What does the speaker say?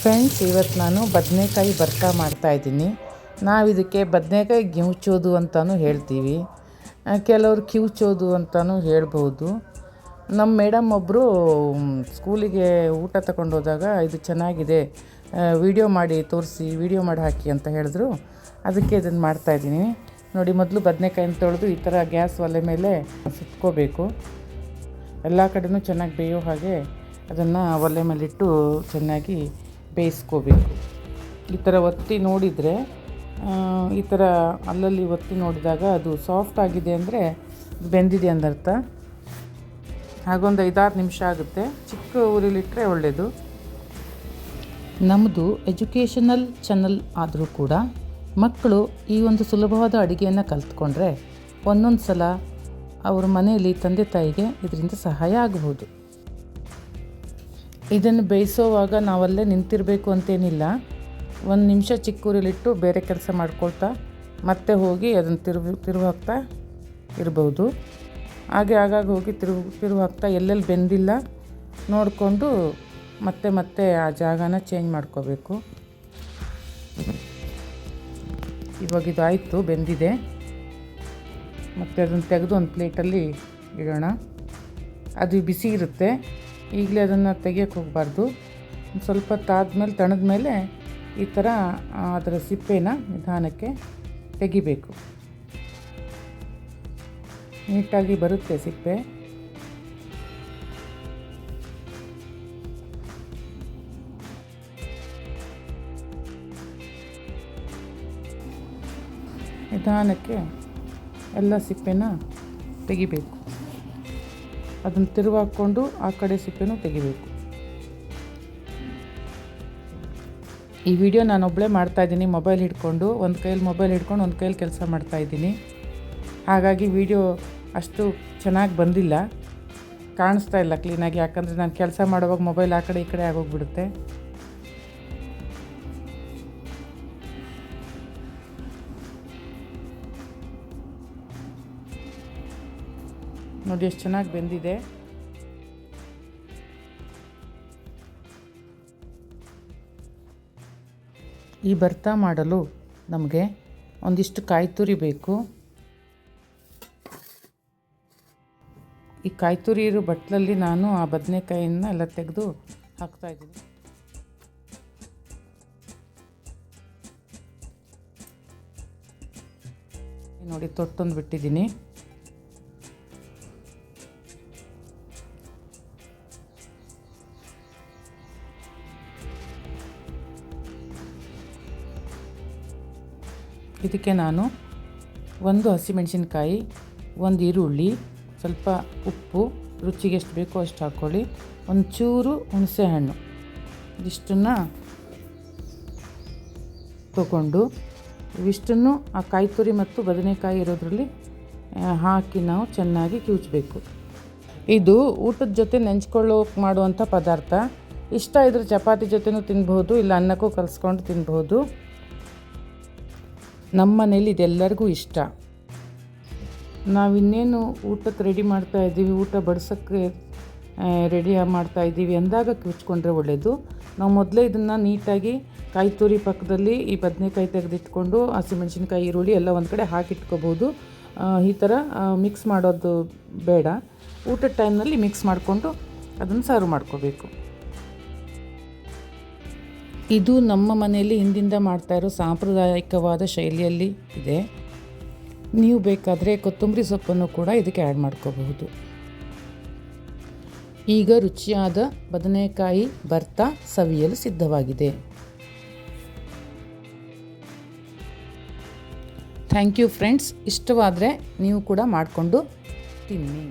Friends, ಇವತ್ತು ನಾನು ಬದನೆಕಾಯಿ ಭರ್ತಾ ಮಾಡ್ತಾಯಿದ್ದೀನಿ. ನಾವು ಇದಕ್ಕೆ ಬದನೆಕಾಯಿ ಗಿವುಚೋದು ಅಂತಲೂ ಹೇಳ್ತೀವಿ, ಕೆಲವರು ಕಿವುಚೋದು ಅಂತಲೂ ಹೇಳ್ಬೋದು. ನಮ್ಮ ಮೇಡಮ್ ಒಬ್ಬರು ಸ್ಕೂಲಿಗೆ ಊಟ ತಗೊಂಡೋದಾಗ ಇದು ಚೆನ್ನಾಗಿದೆ, ವಿಡಿಯೋ ಮಾಡಿ ತೋರಿಸಿ, ವಿಡಿಯೋ ಮಾಡಿ ಹಾಕಿ ಅಂತ ಹೇಳಿದ್ರು. ಅದಕ್ಕೆ ಇದನ್ನು ಮಾಡ್ತಾಯಿದ್ದೀನಿ. ನೋಡಿ, ಮೊದಲು ಬದನೆಕಾಯಿನ ತೊಳೆದು ಈ ಥರ ಗ್ಯಾಸ್ ಒಲೆ ಮೇಲೆ ಸುಟ್ಕೋಬೇಕು. ಎಲ್ಲ ಕಡೆಯೂ ಚೆನ್ನಾಗಿ ಬೇಯೋ ಹಾಗೆ ಅದನ್ನು ಒಲೆ ಮೇಲಿಟ್ಟು ಚೆನ್ನಾಗಿ ಬೇಯಿಸ್ಕೋಬೇಕು. ಈ ಥರ ಒತ್ತಿ ನೋಡಿದರೆ, ಈ ಥರ ಅಲ್ಲಲ್ಲಿ ಒತ್ತಿ ನೋಡಿದಾಗ ಅದು ಸಾಫ್ಟ್ ಆಗಿದೆ ಅಂದರೆ ಬೆಂದಿದೆ ಅಂದರ್ಥ. ಹಾಗೊಂದು 5-6 ನಿಮಿಷ ಆಗುತ್ತೆ. ಚಿಕ್ಕ ಉರಿಲಿಟ್ಟರೆ ಒಳ್ಳೆಯದು. ನಮ್ಮದು ಎಜುಕೇಷನಲ್ ಚಾನಲ್ ಆದರೂ ಕೂಡ ಮಕ್ಕಳು ಈ ಒಂದು ಸುಲಭವಾದ ಅಡುಗೆಯನ್ನು ಕಲಿತ್ಕೊಂಡ್ರೆ ಒಂದೊಂದು ಸಲ ಅವ್ರ ಮನೆಯಲ್ಲಿ ತಂದೆ ತಾಯಿಗೆ ಇದರಿಂದ ಸಹಾಯ ಆಗಬಹುದು. ಇದನ್ನು ಬೇಯಿಸೋವಾಗ ನಾವಲ್ಲೇ ನಿಂತಿರಬೇಕು ಅಂತೇನಿಲ್ಲ. 1 ನಿಮಿಷ ಚಿಕ್ಕ ಉರಿಲಿಟ್ಟು ಬೇರೆ ಕೆಲಸ ಮಾಡ್ಕೊಳ್ತಾ ಮತ್ತೆ ಹೋಗಿ ಅದನ್ನು ತಿರುವು ಹಾಕ್ತಾ ಇರ್ಬೋದು. ಹಾಗೆ ಆಗಾಗ ಹೋಗಿ ತಿರುವು ಹಾಕ್ತಾ ಎಲ್ಲೆಲ್ಲಿ ಬೆಂದಿಲ್ಲ ನೋಡಿಕೊಂಡು ಮತ್ತೆ ಆ ಜಾಗನ ಚೇಂಜ್ ಮಾಡ್ಕೋಬೇಕು. ಇವಾಗ ಇದು ಆಯಿತು, ಬೆಂದಿದೆ. ಮತ್ತು ಅದನ್ನು ತೆಗೆದು ಒಂದು ಪ್ಲೇಟಲ್ಲಿ ಇಡೋಣ. ಅದು ಬಿಸಿ ಇರುತ್ತೆ, ಈಗಲೇ ಅದನ್ನು ತೆಗಿಯೋಕ್ಕೆ ಹೋಗಬಾರ್ದು. ಸ್ವಲ್ಪ ತಾದ್ಮೇಲೆ ತಣದ ಮೇಲೆ ಈ ಥರ ಅದರ ಸಿಪ್ಪೆನ ನಿಧಾನಕ್ಕೆ ತೆಗಿಬೇಕು. ನೀಟಾಗಿ ಬರುತ್ತೆ ಸಿಪ್ಪೆ. ನಿಧಾನಕ್ಕೆ ಎಲ್ಲ ಸಿಪ್ಪೆನ ತೆಗಿಬೇಕು. ಅದನ್ನು ತಿರುವು ಹಾಕ್ಕೊಂಡು ಆ ಕಡೆ ಸಿಪ್ಪೆನೂ ತೆಗಿಬೇಕು. ಈ ವಿಡಿಯೋ ನಾನೊಬ್ಬಳೇ ಮಾಡ್ತಾಯಿದ್ದೀನಿ, ಮೊಬೈಲ್ ಹಿಡ್ಕೊಂಡು. ಒಂದು ಕೈಯಲ್ಲಿ ಮೊಬೈಲ್ ಹಿಡ್ಕೊಂಡು ಒಂದು ಕೈಯಲ್ಲಿ ಕೆಲಸ ಮಾಡ್ತಾಯಿದ್ದೀನಿ. ಹಾಗಾಗಿ ವಿಡಿಯೋ ಅಷ್ಟು ಚೆನ್ನಾಗಿ ಬಂದಿಲ್ಲ, ಕಾಣಿಸ್ತಾ ಇಲ್ಲ ಕ್ಲೀನಾಗಿ. ಯಾಕಂದರೆ ನಾನು ಕೆಲಸ ಮಾಡುವಾಗ ಮೊಬೈಲ್ ಆ ಕಡೆ ಈ ಕಡೆ ಆಗೋಗ್ಬಿಡುತ್ತೆ. ನೋಡಿ ಎಷ್ಟು ಚೆನ್ನಾಗಿ ಬೆಂದಿದೆ. ಈ ಭರ್ತಾ ಮಾಡಲು ನಮಗೆ ಒಂದಿಷ್ಟು ಕಾಯಿ ತುರಿ ಬೇಕು. ಈ ಕಾಯಿ ತುರಿ ಇರೋ ಬಟ್ಲಲ್ಲಿ ನಾನು ಆ ಬದನೆಕಾಯಿನ ಎಲ್ಲ ತೆಗೆದು ಹಾಕ್ತಾಯಿದ್ದೀನಿ. ನೋಡಿ, ತೊಟ್ಟೊಂದು ಬಿಟ್ಟಿದ್ದೀನಿ. ಇದಕ್ಕೆ ನಾನು 1 ಹಸಿಮೆಣಸಿನ್ಕಾಯಿ, 1 ಈರುಳ್ಳಿ, ಸ್ವಲ್ಪ ಉಪ್ಪು, ರುಚಿಗೆ ಎಷ್ಟು ಬೇಕೋ ಅಷ್ಟು ಹಾಕ್ಕೊಳ್ಳಿ, ಒಂಚೂರು ಹುಣಸೆಹಣ್ಣು, ಇದಿಷ್ಟನ್ನು ತಗೊಂಡು ಇವಿಷ್ಟನ್ನು ಆ ಕಾಯಿ ತುರಿ ಮತ್ತು ಬದನೆಕಾಯಿ ಇರೋದ್ರಲ್ಲಿ ಹಾಕಿ ನಾವು ಚೆನ್ನಾಗಿ ಕಿವುಚಬೇಕು. ಇದು ಊಟದ ಜೊತೆ ನೆಂಚ್ಕೊಳ್ಳೋಕೆ ಮಾಡುವಂಥ ಪದಾರ್ಥ. ಇಷ್ಟ ಇದ್ರೆ ಚಪಾತಿ ಜೊತೆನೂ ತಿನ್ಬಹುದು, ಇಲ್ಲ ಅನ್ನಕ್ಕೂ ಕಲಿಸ್ಕೊಂಡು ತಿನ್ಬಹುದು. ನಮ್ಮ ಮನೇಲಿ ಇದೆಲ್ಲರಿಗೂ ಇಷ್ಟ. ನಾವಿನ್ನೇನು ಊಟಕ್ಕೆ ರೆಡಿ ಮಾಡ್ತಾಯಿದ್ದೀವಿ, ಊಟ ಬಡಿಸೋಕ್ಕೆ ರೆಡಿ ಮಾಡ್ತಾಯಿದ್ದೀವಿ ಅಂದಾಗ ಕಿವುಚ್ಕೊಂಡ್ರೆ ಒಳ್ಳೆಯದು. ನಾವು ಮೊದಲೇ ಇದನ್ನು ನೀಟಾಗಿ ಕಾಯಿ ತುರಿ ಪಕ್ಕದಲ್ಲಿ ಈ ಬದನೆಕಾಯಿ ತೆಗೆದಿಟ್ಕೊಂಡು ಹಸಿಮೆಣಸಿನ್ಕಾಯಿ, ಈರುಳ್ಳಿ ಎಲ್ಲ ಒಂದು ಕಡೆ ಹಾಕಿಟ್ಕೋಬೋದು. ಈ ಥರ ಮಿಕ್ಸ್ ಮಾಡೋದು ಬೇಡ. ಊಟದ ಟೈಮ್ನಲ್ಲಿ ಮಿಕ್ಸ್ ಮಾಡಿಕೊಂಡು ಅದನ್ನು ಸರ್ವ್ ಮಾಡ್ಕೋಬೇಕು. ಇದು ನಮ್ಮ ಮನೆಯಲ್ಲಿ ಹಿಂದಿಂದ ಮಾಡ್ತಾಯಿರೋ ಸಾಂಪ್ರದಾಯಿಕವಾದ ಶೈಲಿಯಲ್ಲಿ ಇದೆ. ನೀವು ಬೇಕಾದರೆ ಕೊತ್ತಂಬರಿ ಸೊಪ್ಪನ್ನು ಕೂಡ ಇದಕ್ಕೆ ಆ್ಯಡ್ ಮಾಡ್ಕೋಬಹುದು. ಈಗ ರುಚಿಯಾದ ಬದನೆಕಾಯಿ ಭರ್ತಾ ಸವಿಯಲು ಸಿದ್ಧವಾಗಿದೆ. Thank you friends. ಇಷ್ಟವಾದರೆ ನೀವು ಕೂಡ ಮಾಡಿಕೊಂಡು ತಿನ್ನಿ.